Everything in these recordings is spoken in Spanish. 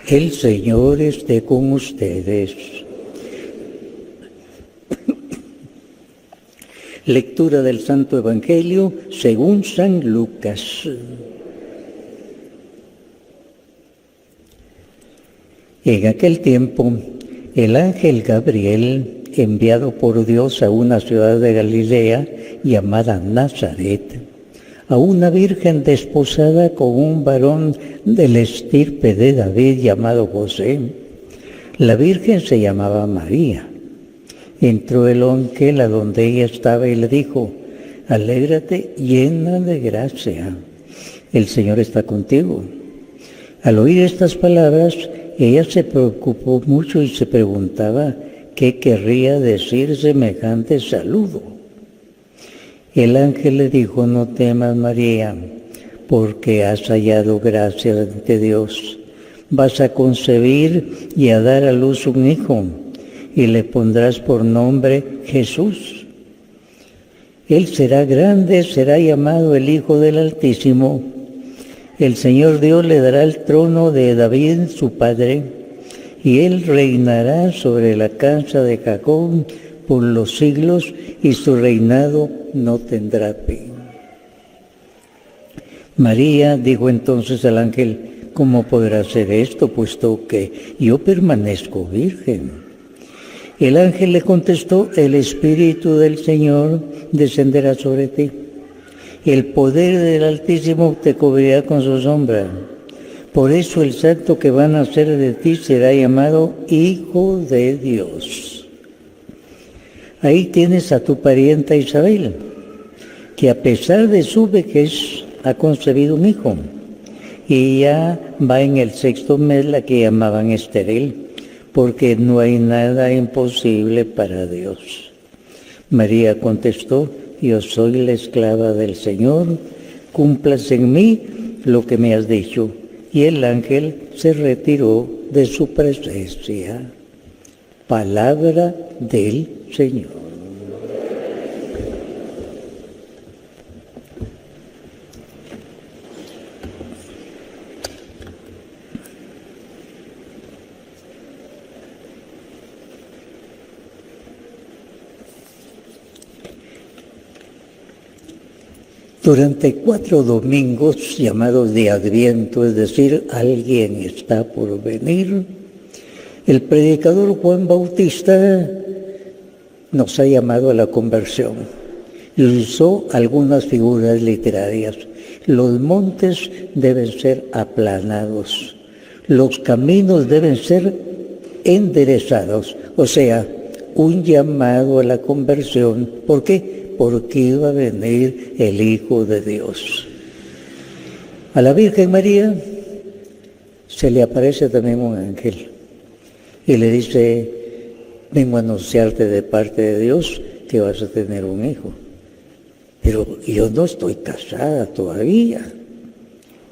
El Señor esté con ustedes. Lectura del Santo Evangelio según San Lucas. En aquel tiempo, el ángel Gabriel, enviado por Dios a una ciudad de Galilea llamada Nazaret, a una virgen desposada con un varón de la estirpe de David llamado José. La virgen se llamaba María. Entró el ángel a donde ella estaba y le dijo: alégrate, llena de gracia, el Señor está contigo. Al oír estas palabras, ella se preocupó mucho y se preguntaba qué querría decir semejante saludo. El ángel le dijo: no temas, María, porque has hallado gracia ante Dios. Vas a concebir y a dar a luz un hijo, y le pondrás por nombre Jesús. Él será grande, será llamado el Hijo del Altísimo. El Señor Dios le dará el trono de David, su padre, y él reinará sobre la casa de Jacob por los siglos, y su reinado no tendrá fin. María dijo entonces al ángel: ¿cómo podrá ser esto, puesto que yo permanezco virgen? El ángel le contestó: el Espíritu del Señor descenderá sobre ti. El poder del Altísimo te cubrirá con su sombra. Por eso el santo que va a nacer de ti será llamado Hijo de Dios. Ahí tienes a tu parienta Isabel, que a pesar de su vejez ha concebido un hijo. Y ya va en el 6º mes, la que llamaban estéril, porque no hay nada imposible para Dios. María contestó: yo soy la esclava del Señor, cúmplase en mí lo que me has dicho. Y el ángel se retiró de su presencia. Palabra del Señor. Durante 4 domingos llamados de Adviento, es decir, alguien está por venir, el predicador Juan Bautista nos ha llamado a la conversión y usó algunas figuras literarias. Los montes deben ser aplanados, los caminos deben ser enderezados, o sea, un llamado a la conversión. ¿Por qué? Porque iba a venir el Hijo de Dios. A la Virgen María se le aparece también un ángel y le dice: vengo a anunciarte de parte de Dios que vas a tener un hijo. Pero yo no estoy casada todavía.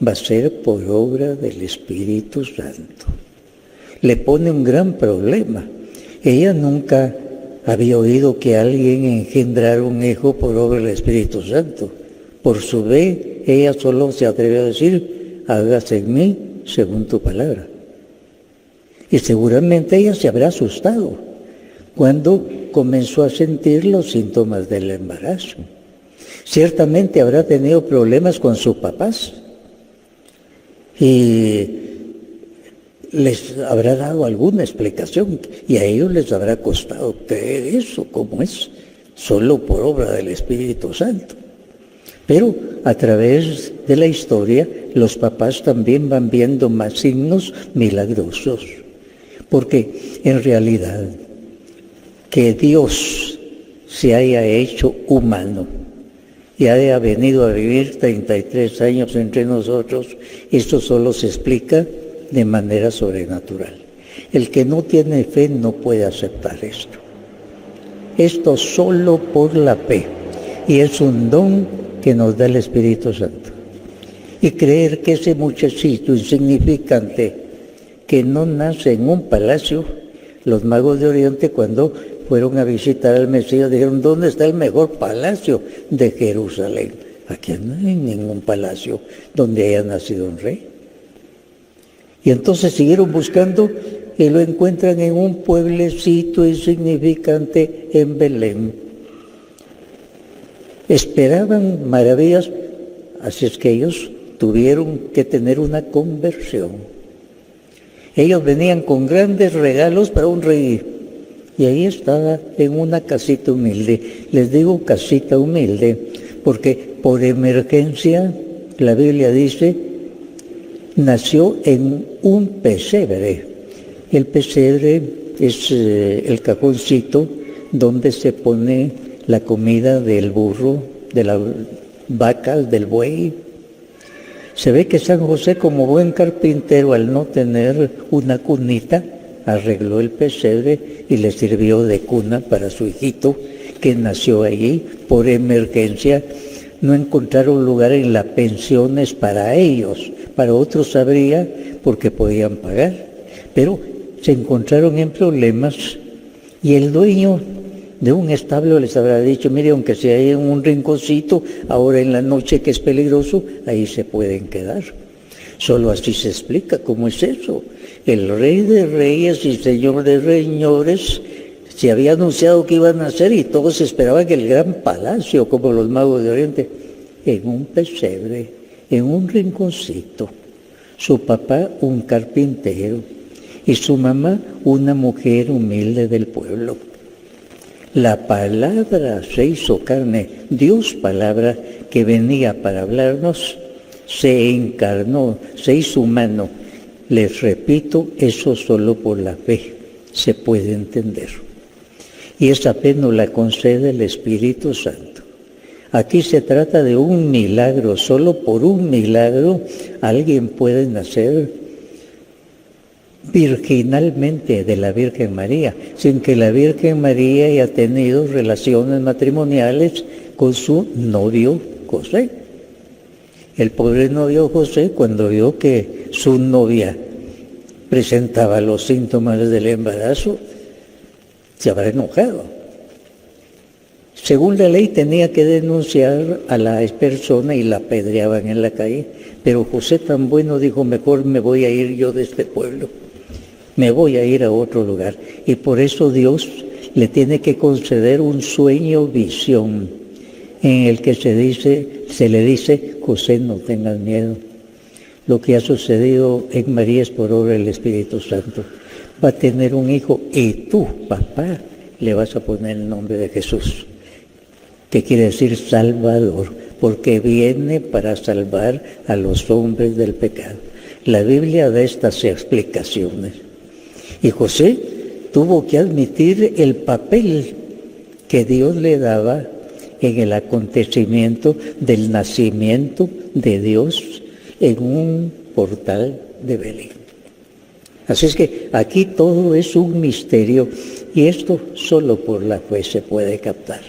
Va a ser por obra del Espíritu Santo. Le pone un gran problema. Ella nunca había oído que alguien engendrara un hijo por obra del Espíritu Santo. Por su vez, ella solo se atrevió a decir: hágase en mí según tu palabra. Y seguramente ella se habrá asustado cuando comenzó a sentir los síntomas del embarazo. Ciertamente habrá tenido problemas con sus papás y les habrá dado alguna explicación, y a ellos les habrá costado creer eso, como es, solo por obra del Espíritu Santo. Pero a través de la historia, los papás también van viendo más signos milagrosos, porque en realidad que Dios se haya hecho humano y haya venido a vivir 33 años entre nosotros, esto solo se explica de manera sobrenatural. El que no tiene fe no puede aceptar esto. Esto solo por la fe, y es un don que nos da el Espíritu Santo. Y creer que ese muchachito insignificante que no nace en un palacio, los magos de Oriente cuando fueron a visitar al Mesías dijeron: ¿dónde está el mejor palacio de Jerusalén? Aquí no hay ningún palacio donde haya nacido un rey. Y entonces siguieron buscando y lo encuentran en un pueblecito insignificante en Belén. Esperaban maravillas, así es que ellos tuvieron que tener una conversión. Ellos venían con grandes regalos para un rey. Y ahí estaba en una casita humilde. Les digo casita humilde porque por emergencia, la Biblia dice, nació en un pesebre. El pesebre es el cajoncito donde se pone la comida del burro, de las vacas, del buey. Se ve que San José, como buen carpintero, al no tener una cunita, arregló el pesebre y le sirvió de cuna para su hijito, que nació allí por emergencia. No encontraron lugar en las pensiones para ellos, para otros habría porque podían pagar, pero se encontraron en problemas y el dueño de un establo les habrá dicho, mire, aunque sea ahí en un rinconcito, ahora en la noche que es peligroso, ahí se pueden quedar. Solo así se explica cómo es eso. El Rey de Reyes y Señor de Señores se había anunciado que iba a nacer y todos esperaban que el gran palacio, como los magos de Oriente, en un pesebre, en un rinconcito. Su papá, un carpintero, y su mamá, una mujer humilde del pueblo. La palabra se hizo carne, Dios palabra que venía para hablarnos, se encarnó, se hizo humano. Les repito, eso solo por la fe se puede entender. Y esa fe nos la concede el Espíritu Santo. Aquí se trata de un milagro, solo por un milagro alguien puede nacer virginalmente de la Virgen María, sin que la Virgen María haya tenido relaciones matrimoniales con su novio José. El pobre novio José, cuando vio que su novia presentaba los síntomas del embarazo, se habrá enojado. Según la ley tenía que denunciar a la persona y la apedreaban en la calle, pero José tan bueno dijo, mejor me voy a ir yo de este pueblo, me voy a ir a otro lugar. Y por eso Dios le tiene que conceder un sueño, visión, en el que se le dice, José, no tengas miedo. Lo que ha sucedido en María es por obra del Espíritu Santo. Va a tener un hijo y tú, papá, le vas a poner el nombre de Jesús, que quiere decir Salvador, porque viene para salvar a los hombres del pecado. La Biblia da estas explicaciones. Y José tuvo que admitir el papel que Dios le daba en el acontecimiento del nacimiento de Dios en un portal de Belén. Así es que aquí todo es un misterio y esto solo por la fe se puede captar.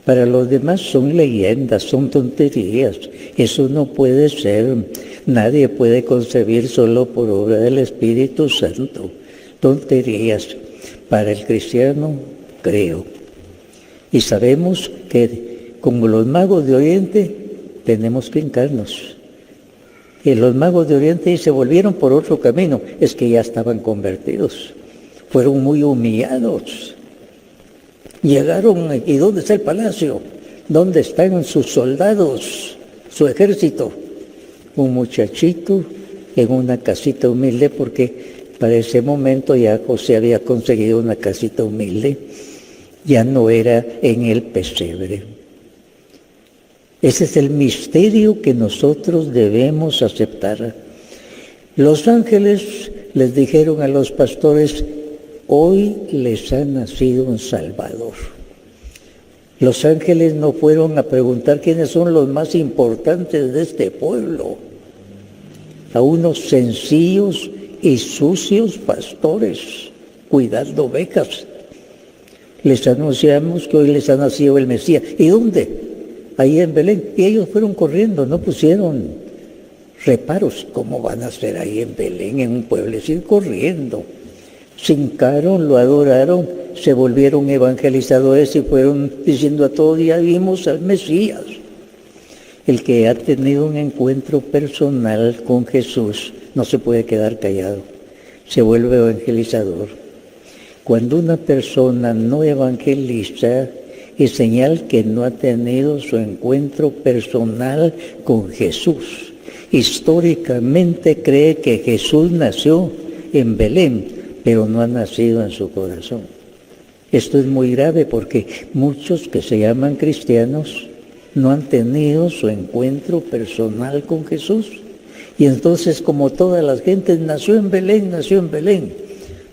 Para los demás son leyendas, son tonterías. Eso no puede ser. Nadie puede concebir solo por obra del Espíritu Santo. Tonterías. Para el cristiano, creo. Y sabemos que, como los magos de Oriente, tenemos que hincarnos. Y los magos de Oriente se volvieron por otro camino. Es que ya estaban convertidos. Fueron muy humillados. Llegaron, ¿y dónde está el palacio? ¿Dónde están sus soldados, su ejército? Un muchachito en una casita humilde, porque para ese momento ya José había conseguido una casita humilde, ya no era en el pesebre. Ese es el misterio que nosotros debemos aceptar. Los ángeles les dijeron a los pastores, hoy les ha nacido un Salvador. Los ángeles no fueron a preguntar quiénes son los más importantes de este pueblo. A unos sencillos y sucios pastores, cuidando ovejas. Les anunciamos que hoy les ha nacido el Mesías. ¿Y dónde? Ahí en Belén. Y ellos fueron corriendo, no pusieron reparos. ¿Cómo van a ser ahí en Belén, en un pueblecito, corriendo? Se hincaron, lo adoraron, se volvieron evangelizadores y fueron diciendo a todos, ya vimos al Mesías. El que ha tenido un encuentro personal con Jesús no se puede quedar callado, se vuelve evangelizador. Cuando una persona no evangeliza, es señal que no ha tenido su encuentro personal con Jesús. Históricamente cree que Jesús nació en Belén, pero no ha nacido en su corazón. Esto es muy grave porque muchos que se llaman cristianos no han tenido su encuentro personal con Jesús. Y entonces, como todas las gentes, nació en Belén,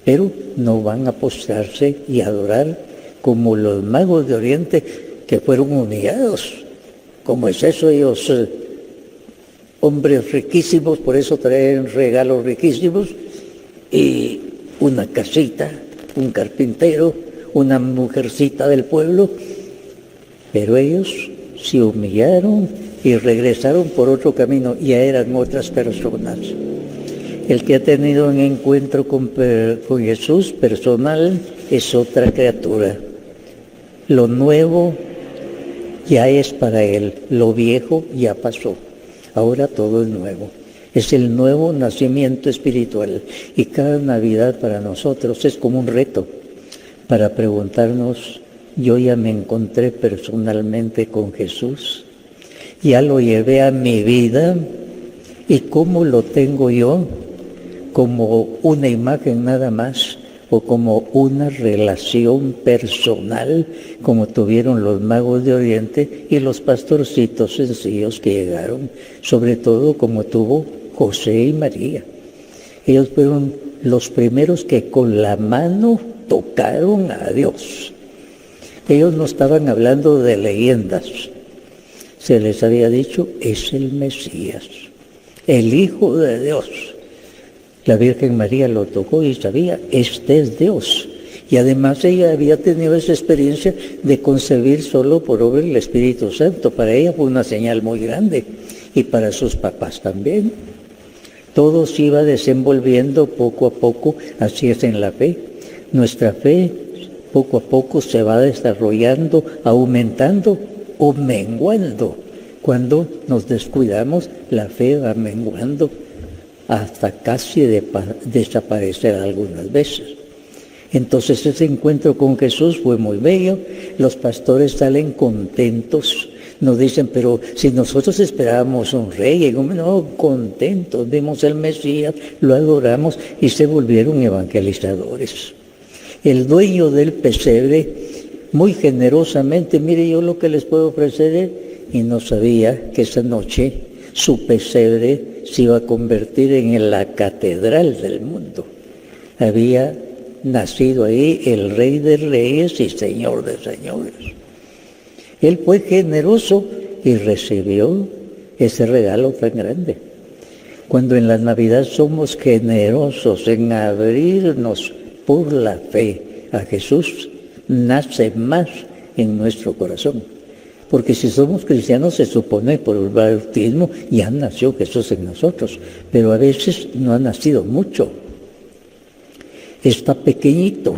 pero no van a postrarse y adorar como los magos de Oriente que fueron humillados. ¿Cómo es eso? Ellos, hombres riquísimos, por eso traen regalos riquísimos, y una casita, un carpintero, una mujercita del pueblo, pero ellos se humillaron y regresaron por otro camino, ya eran otras personas. El que ha tenido un encuentro con Jesús personal es otra criatura. Lo nuevo ya es para él, lo viejo ya pasó, ahora todo es nuevo. Es el nuevo nacimiento espiritual, y cada Navidad para nosotros es como un reto para preguntarnos: yo ya me encontré personalmente con Jesús, ya lo llevé a mi vida, y cómo lo tengo yo, como una imagen nada más, o como una relación personal, como tuvieron los magos de Oriente y los pastorcitos sencillos que llegaron, sobre todo como tuvo José y María. Ellos fueron los primeros que con la mano tocaron a Dios. Ellos no estaban hablando de leyendas. Se les había dicho: es el Mesías, el Hijo de Dios. La Virgen María lo tocó y sabía: este es Dios. Y además ella había tenido esa experiencia de concebir solo por obra del Espíritu Santo. Para ella fue una señal muy grande, y para sus papás también. Todo se iba desenvolviendo poco a poco, así es en la fe. Nuestra fe poco a poco se va desarrollando, aumentando o menguando. Cuando nos descuidamos, la fe va menguando hasta casi desaparecer algunas veces. Entonces ese encuentro con Jesús fue muy bello. Los pastores salen contentos. Nos dicen: pero si nosotros esperábamos un rey, no, contentos, vimos el Mesías, lo adoramos, y se volvieron evangelizadores. El dueño del pesebre, muy generosamente: mire, yo lo que les puedo ofrecer, y no sabía que esa noche su pesebre se iba a convertir en la catedral del mundo. Había nacido ahí el Rey de Reyes y Señor de Señores. Él fue generoso y recibió ese regalo tan grande. Cuando en la Navidad somos generosos en abrirnos por la fe a Jesús, nace más en nuestro corazón. Porque si somos cristianos, se supone por el bautismo ya nació Jesús en nosotros, pero a veces no ha nacido mucho. Está pequeñito.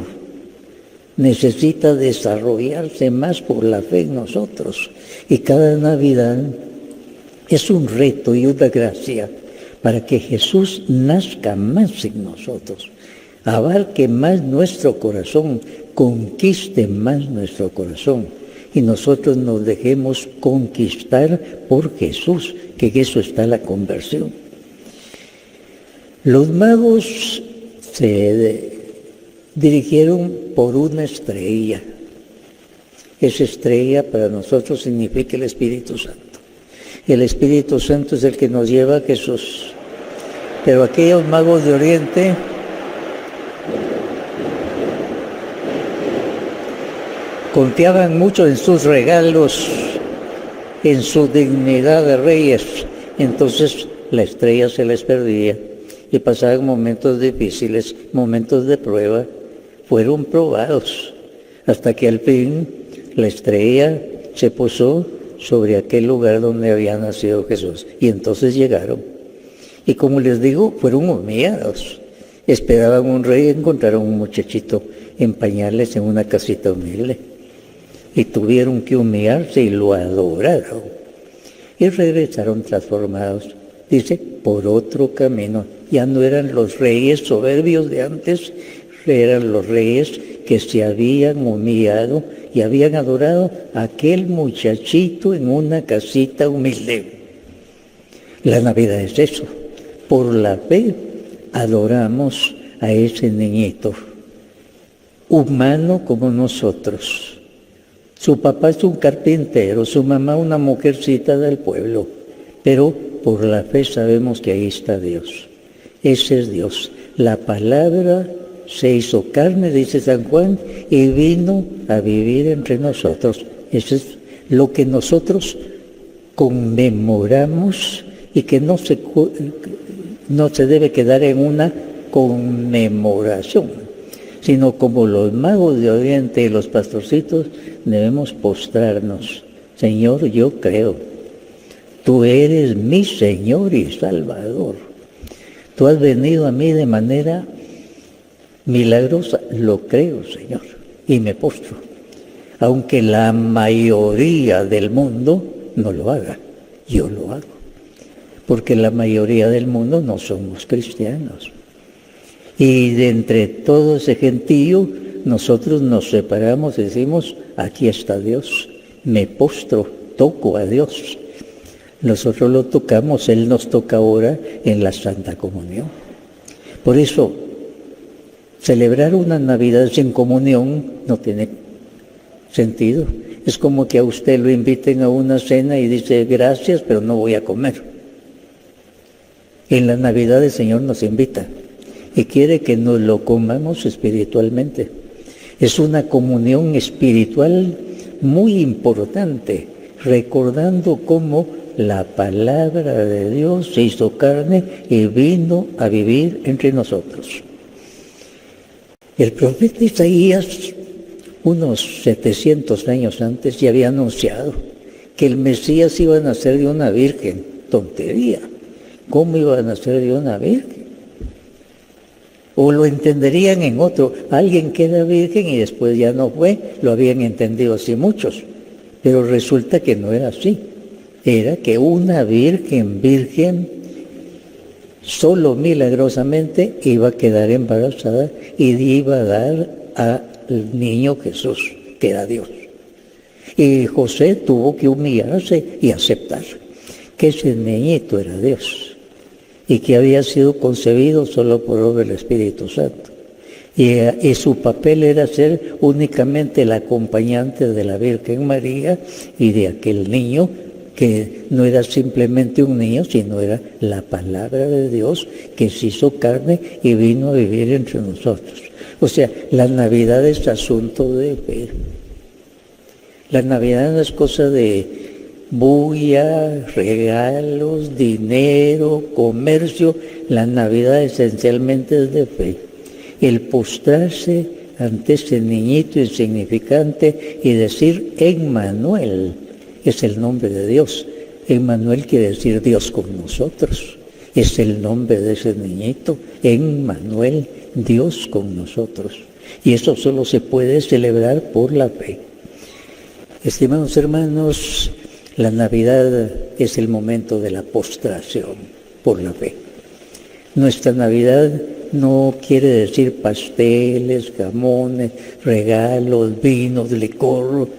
Necesita desarrollarse más por la fe en nosotros. Y cada Navidad es un reto y una gracia para que Jesús nazca más en nosotros, abarque más nuestro corazón, conquiste más nuestro corazón, y nosotros nos dejemos conquistar por Jesús, que en eso está la conversión. Los magos se dirigieron por una estrella. Esa estrella para nosotros significa el Espíritu Santo. El Espíritu Santo es el que nos lleva a Jesús. Pero aquellos magos de Oriente confiaban mucho en sus regalos, en su dignidad de reyes. Entonces la estrella se les perdía y pasaban momentos difíciles, momentos de prueba. Fueron probados hasta que al fin la estrella se posó sobre aquel lugar donde había nacido Jesús, y entonces llegaron. Y como les digo, fueron humillados. Esperaban un rey y encontraron un muchachito en pañales en una casita humilde, y tuvieron que humillarse y lo adoraron, y regresaron transformados. Dice: por otro camino. Ya no eran los reyes soberbios de antes, eran los reyes que se habían humillado y habían adorado a aquel muchachito en una casita humilde. La Navidad es eso. Por la fe adoramos a ese niñito, humano como nosotros. Su papá es un carpintero, su mamá una mujercita del pueblo, pero por la fe sabemos que ahí está Dios. Ese es Dios. La palabra se hizo carne, dice San Juan, y vino a vivir entre nosotros. Eso es lo que nosotros conmemoramos y que no se debe quedar en una conmemoración, sino como los magos de Oriente y los pastorcitos debemos postrarnos. Señor, yo creo, tú eres mi Señor y Salvador. Tú has venido a mí de manera milagrosa, lo creo, Señor, y me postro. Aunque la mayoría del mundo no lo haga, yo lo hago. Porque la mayoría del mundo no somos cristianos. Y de entre todo ese gentío, nosotros nos separamos y decimos, aquí está Dios, me postro, toco a Dios. Nosotros lo tocamos, Él nos toca ahora en la Santa Comunión. Por eso, celebrar una Navidad sin comunión no tiene sentido. Es como que a usted lo inviten a una cena y dice, gracias, pero no voy a comer. En la Navidad el Señor nos invita y quiere que nos lo comamos espiritualmente. Es una comunión espiritual muy importante, recordando cómo la palabra de Dios se hizo carne y vino a vivir entre nosotros. El profeta Isaías, unos 700 años antes, ya había anunciado que el Mesías iba a nacer de una virgen. Tontería. ¿Cómo iba a nacer de una virgen? O lo entenderían en otro, alguien que era virgen y después ya no fue, lo habían entendido así muchos. Pero resulta que no era así. Era que una virgen, solo milagrosamente iba a quedar embarazada y iba a dar al niño Jesús, que era Dios. Y José tuvo que humillarse y aceptar que ese niñito era Dios y que había sido concebido solo por obra del Espíritu Santo. Y su papel era ser únicamente el acompañante de la Virgen María y de aquel niño que no era simplemente un niño, sino era la palabra de Dios que se hizo carne y vino a vivir entre nosotros. O sea, la Navidad es asunto de fe. La Navidad no es cosa de bulla, regalos, dinero, comercio. La Navidad esencialmente es de fe. El postrarse ante ese niñito insignificante y decir, Emmanuel, es el nombre de Dios. Emmanuel quiere decir Dios con nosotros. Es el nombre de ese niñito, Emmanuel, Dios con nosotros. Y eso solo se puede celebrar por la fe. Estimados hermanos, la Navidad es el momento de la postración por la fe. Nuestra Navidad no quiere decir pasteles, jamones, regalos, vinos, licor.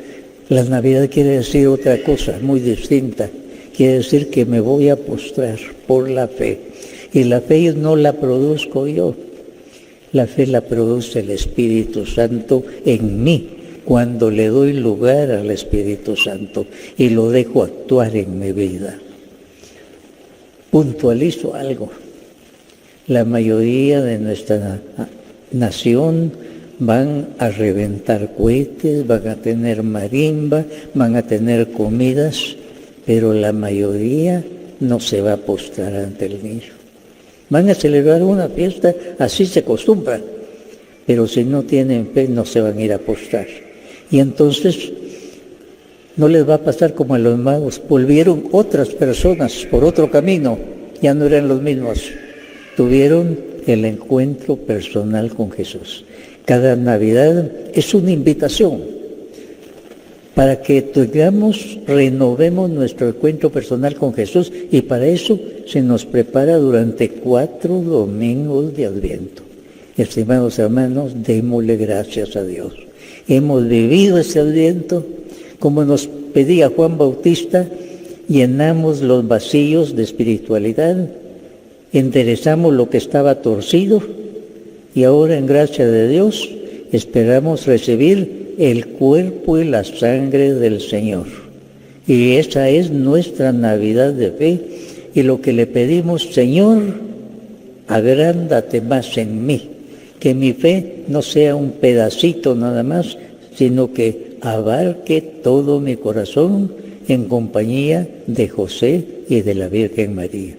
La Navidad quiere decir otra cosa muy distinta. Quiere decir que me voy a postrar por la fe. Y la fe no la produzco yo. La fe la produce el Espíritu Santo en mí, cuando le doy lugar al Espíritu Santo y lo dejo actuar en mi vida. Puntualizo algo. La mayoría de nuestra nación van a reventar cohetes, van a tener marimba, van a tener comidas, pero la mayoría no se va a postrar ante el niño. Van a celebrar una fiesta, así se acostumbra, pero si no tienen fe no se van a ir a postrar. Y entonces no les va a pasar como a los magos, volvieron otras personas por otro camino, ya no eran los mismos. Tuvieron el encuentro personal con Jesús. Cada Navidad es una invitación. para que renovemos nuestro encuentro personal con Jesús, y para eso se nos prepara durante 4 domingos de Adviento. Estimados hermanos, démosle gracias a Dios. Hemos vivido ese Adviento, como nos pedía Juan Bautista, llenamos los vacíos de espiritualidad, enderezamos lo que estaba torcido, y ahora en gracia de Dios esperamos recibir el cuerpo y la sangre del Señor. Y esa es nuestra Navidad de fe, y lo que le pedimos: Señor, agrándate más en mí, que mi fe no sea un pedacito nada más, sino que abarque todo mi corazón en compañía de José y de la Virgen María.